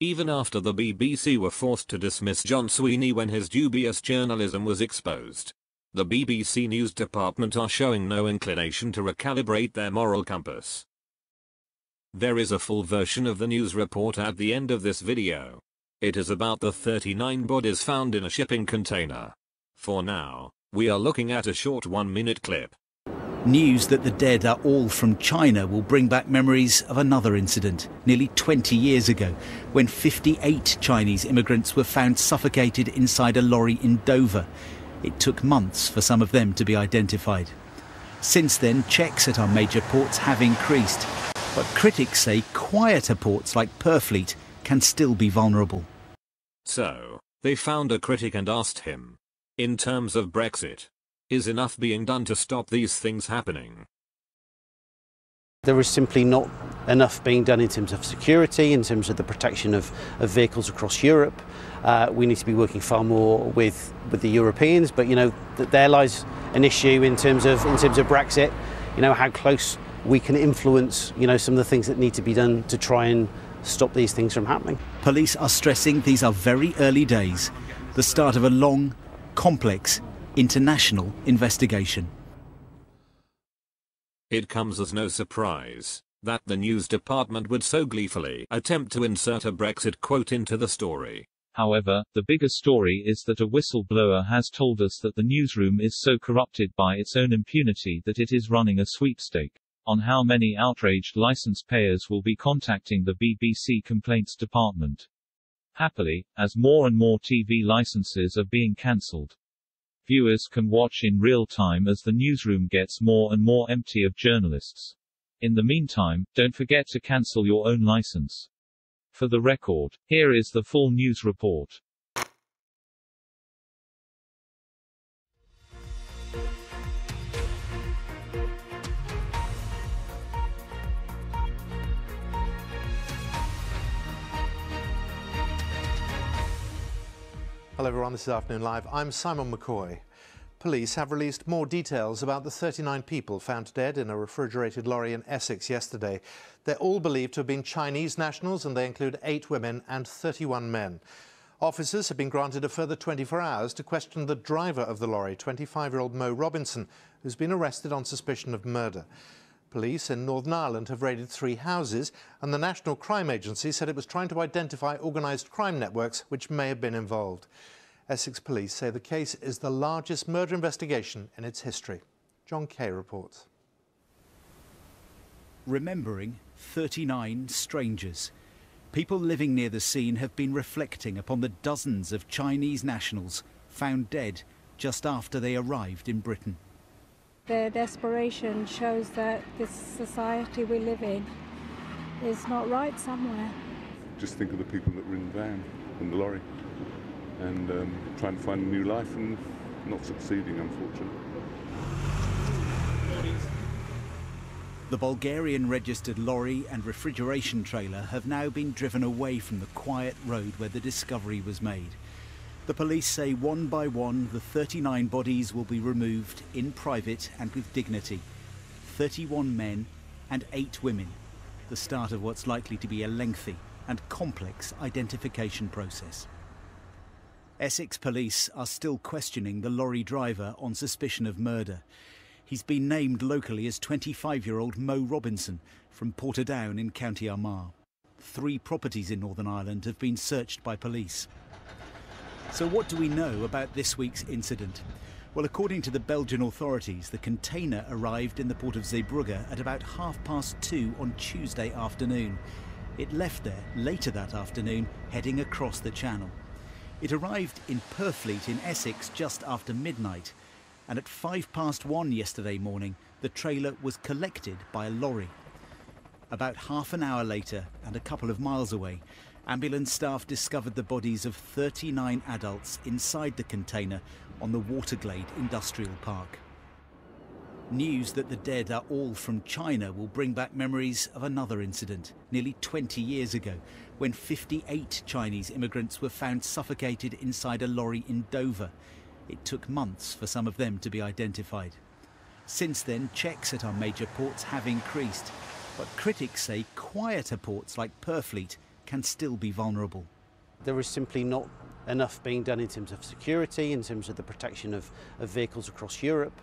even after the BBC were forced to dismiss John Sweeney when his dubious journalism was exposed. The BBC News Department are showing no inclination to recalibrate their moral compass. There is a full version of the news report at the end of this video. It is about the 39 bodies found in a shipping container. For now, we are looking at a short 1-minute clip. News that the dead are all from China will bring back memories of another incident nearly 20 years ago, when 58 Chinese immigrants were found suffocated inside a lorry in Dover. It took months for some of them to be identified. Since then, checks at our major ports have increased, but critics say quieter ports like Purfleet can still be vulnerable. So, they found a critic and asked him, in terms of Brexit, is enough being done to stop these things happening? There is simply not enough being done in terms of security, in terms of the protection of vehicles across Europe. We need to be working far more with the Europeans, but there lies an issue in terms of Brexit. How close we can influence some of the things that need to be done to try and stop these things from happening. Police are stressing these are very early days, the start of a long, complex, international investigation. It comes as no surprise that the news department would so gleefully attempt to insert a Brexit quote into the story. However, the bigger story is that a whistleblower has told us that the newsroom is so corrupted by its own impunity that it is running a sweepstake on how many outraged license payers will be contacting the BBC Complaints Department. Happily, as more and more TV licenses are being cancelled, viewers can watch in real time as the newsroom gets more and more empty of journalists. In the meantime, don't forget to cancel your own license. For the record, here is the full news report. Hello everyone, this is Afternoon Live. I'm Simon McCoy. Police have released more details about the 39 people found dead in a refrigerated lorry in Essex yesterday. They're all believed to have been Chinese nationals, and they include 8 women and 31 men. Officers have been granted a further 24 hours to question the driver of the lorry, 25-year-old Mo Robinson, who's been arrested on suspicion of murder. Police in Northern Ireland have raided 3 houses, and the National Crime Agency said it was trying to identify organised crime networks which may have been involved. Essex Police say the case is the largest murder investigation in its history. John Kay reports. Remembering 39 strangers. People living near the scene have been reflecting upon the dozens of Chinese nationals found dead just after they arrived in Britain. Their desperation shows that this society we live in is not right somewhere. Just think of the people that were in the van and the lorry, and trying to find a new life and not succeeding, unfortunately. The Bulgarian-registered lorry and refrigeration trailer have now been driven away from the quiet road where the discovery was made. The police say one by one the 39 bodies will be removed in private and with dignity. 31 men and 8 women. The start of what's likely to be a lengthy and complex identification process. Essex police are still questioning the lorry driver on suspicion of murder. He's been named locally as 25-year-old Mo Robinson from Portadown in County Armagh. 3 properties in Northern Ireland have been searched by police. So what do we know about this week's incident? Well, according to the Belgian authorities, the container arrived in the port of Zeebrugge at about 2:30 on Tuesday afternoon. It left there later that afternoon, heading across the channel. It arrived in Purfleet in Essex just after midnight, and at 1:05 yesterday morning, the trailer was collected by a lorry. About half an hour later, and a couple of miles away, ambulance staff discovered the bodies of 39 adults inside the container on the Waterglade Industrial Park. News that the dead are all from China will bring back memories of another incident nearly 20 years ago, when 58 Chinese immigrants were found suffocated inside a lorry in Dover. It took months for some of them to be identified. Since then, checks at our major ports have increased, but critics say quieter ports like Purfleet can still be vulnerable. There is simply not enough being done in terms of security, in terms of the protection of vehicles across Europe.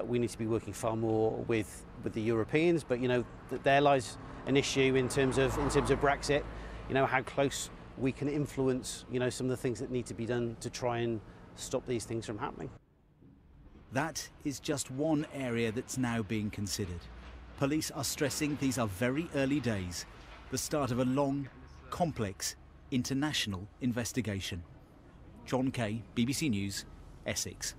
We need to be working far more with the Europeans, but you know, there lies an issue in terms of Brexit. You know, how close we can influence, you know, some of the things that need to be done to try and stop these things from happening. That is just one area that's now being considered. Police are stressing these are very early days, the start of a long, complex, international investigation. John Kay, BBC News, Essex.